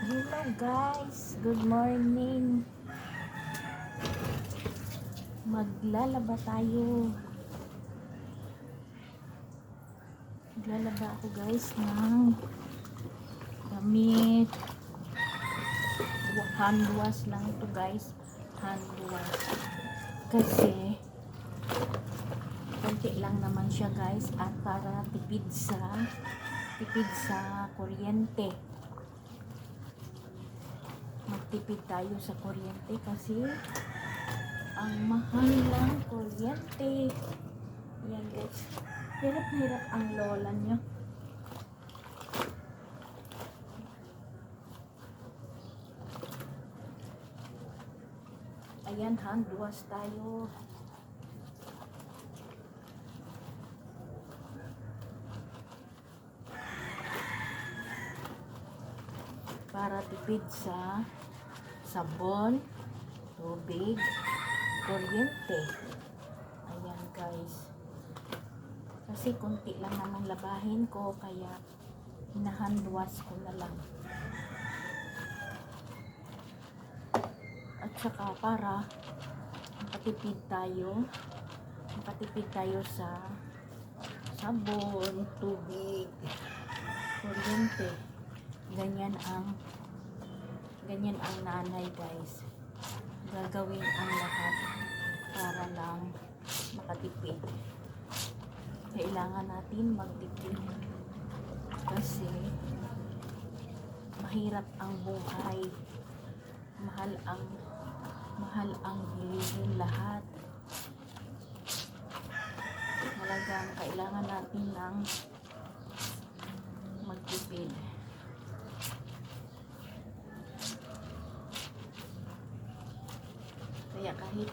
Hello guys, good morning. Maglalaba tayo. Maglalaba ako guys ng damit. Hand wash lang ito guys. Hand wash. Kasi konti lang naman siya guys at para tipid sa kuryente. Magtipid tayo sa kuryente kasi ang mahal ng kuryente. Yan guys. Hirap na hirap ang lola nyo. Ayan, hand wash tayo. Para tipid sa sabon, tubig, kuryente. Ayan guys. Kasi kunti lang naman labahin ko kaya hina-hand wash ko na lang. At saka para makatipid tayo sa sabon, tubig, kuryente. Ganyan ang nanay guys. Gagawin ang lahat para lang makatipid. Kailangan natin magtipid kasi mahirap ang buhay. Mahal ang bilihin lahat. Talagang kailangan natin ng magtipid. Kaya kahit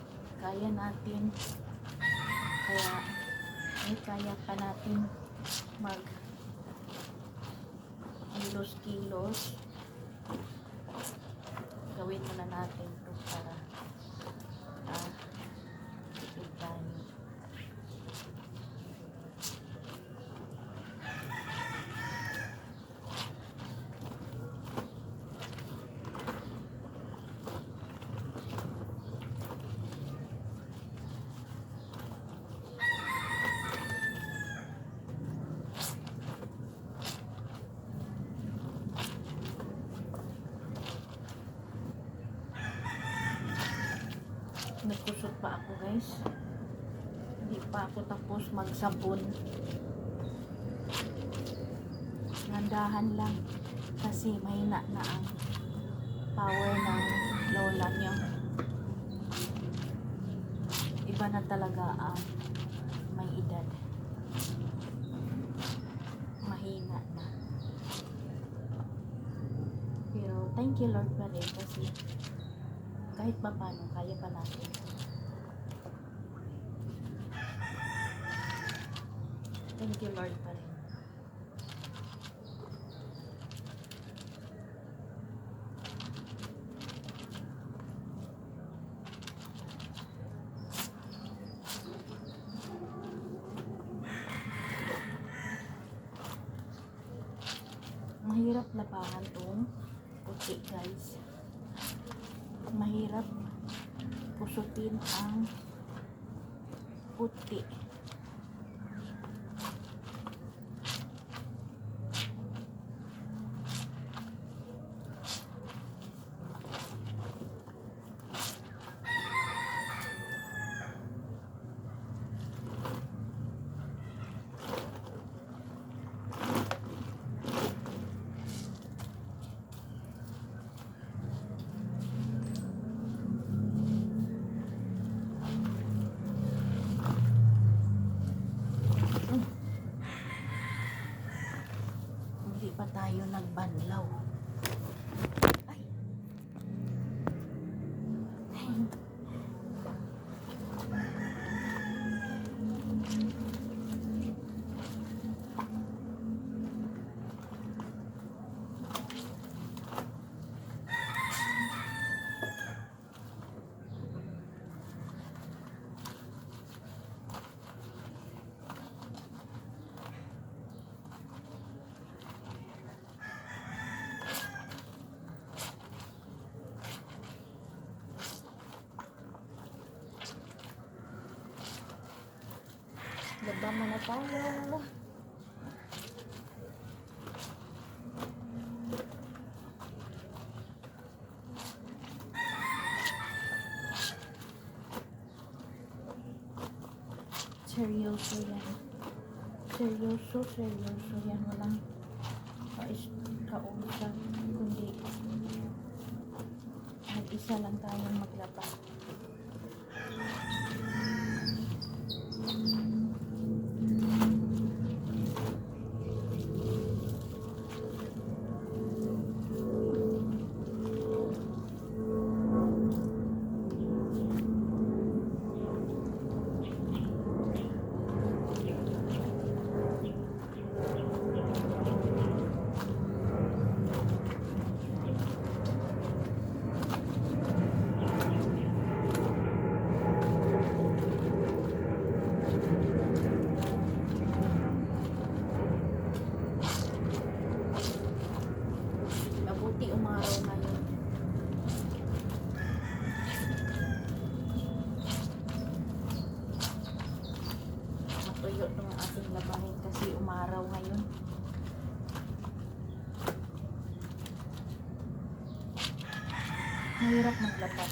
kaya pa natin mag kilos gawin muna natin ito para tipid tayo. Nagkusot pa ako guys, hindi pa ako tapos magsabon. Nandahan lang kasi mahina na ang power ng lola nyo. Iba na talaga ang may edad, mahina na. Pero thank you Lord pa rin kasi kahit pa paano kaya pa natin. Thank you Lord pa rin. Mahirap labahan tong puti guys. Mahirap pusutin ang puti. Hindi pa tayo nagbanlaw. Ay. muna tayo. Seryoso yan. Seryoso yan. Walang kausap. Kundi mag-isa lang tayong maglaba. Mabuti umaraw ngayon. Matuyo ng ating labahin kasi umaraw ngayon. Mahirap maglaba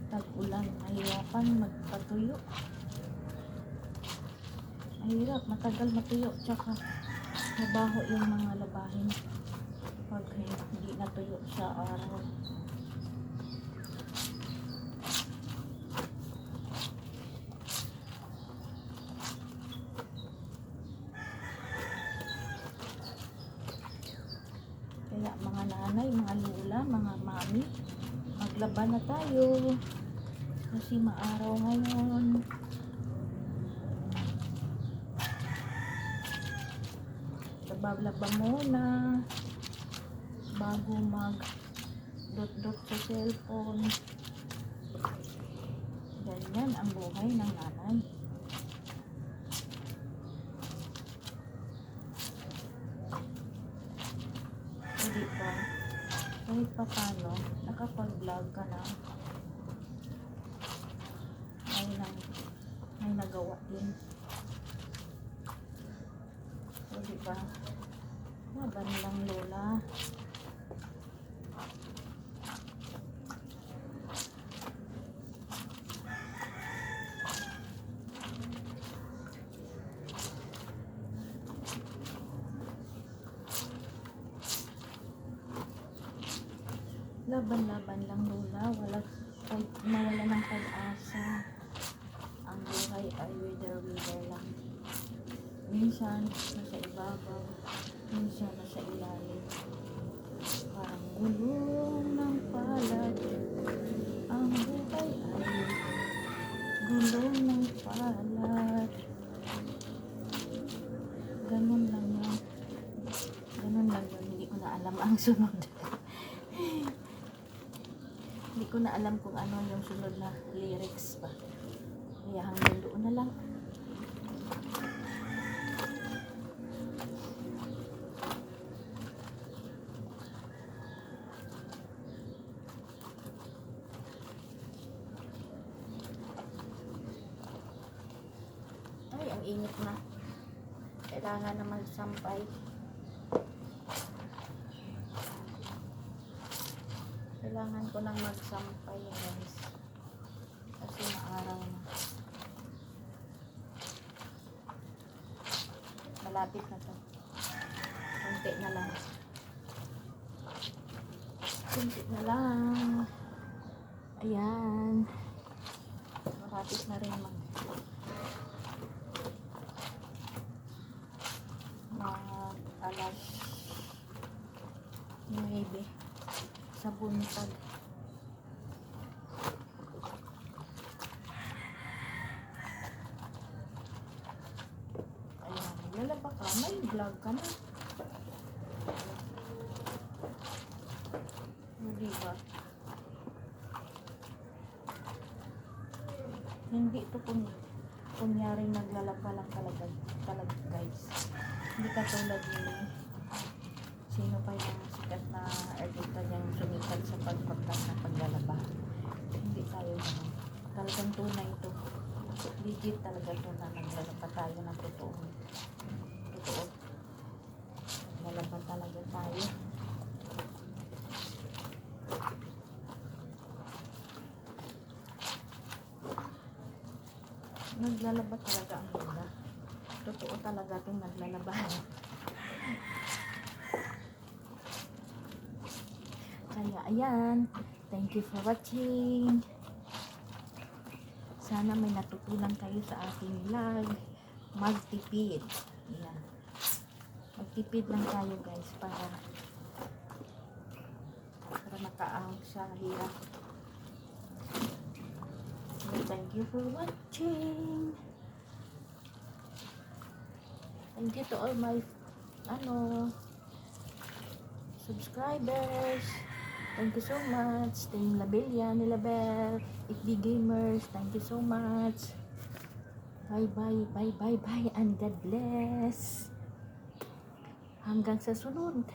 tag-ulan. Mahirapan magpatuyo. Mahirap, matagal matuyo. Tsaka mabaho yung mga labahin pag hindi natuyo sa araw. Kaya mga nanay, mga lula, mga mami, maglaba na tayo kasi maaraw ngayon. Lablaba muna bago mag dot sa cellphone. Ganyan ang buhay ng nanay. Hindi ba? Kahit pa paano, nakapag-vlog ka na, may nagawa din. So, diba? Laban lang lola. Laban lang lola. Mawala ng pag-asa. Ang buhay ay wither lang. Minsan nasa ibabaw, minsan nasa ilalim. Parang gulong ng palad. Ang buhay ay gulong ng palad. Ganun lang yun. Hindi ko na alam ang sunod. Hindi ko na alam kung ano yung sunod na lyrics pa. Kaya hanggang doon na lang. Ay, ang init na. Kailangan na magsampay. Kailangan ko nang magsampay, guys. Kasi maaraw na. Malapit na to. Kunti na lang. Kunti na lang. Ayan. Malapit na rin alas 9 sa buntag. Ayan, lalaba ka, may vlog ka na. Diba? Hindi ito kunyaring naglalaba lang talaga guys. Hindi katulad ni sino pa yung sikat na artista niyang sumikat sa pagpaglag na paglalaba. Hindi tayo naman. Talagang tunay ito. Legit talaga to na naglalaba tayo ng totoo. Totoo. Naglalaba talaga tayo. Naglalaba talaga ang lola. Totoo talaga itong naglalaba. Kaya ayan, thank you for watching. Sana may natutunan kayo sa aking vlog. Magtipid. Ayan. Magtipid lang tayo guys para makaahon sa hirap. So, thank you for watching. Thank you to all my subscribers. Thank you so much. Team Labella, Nilabel, FB Gamers, thank you so much. Bye bye, bye bye bye, and God bless. Hanggang sa sunod.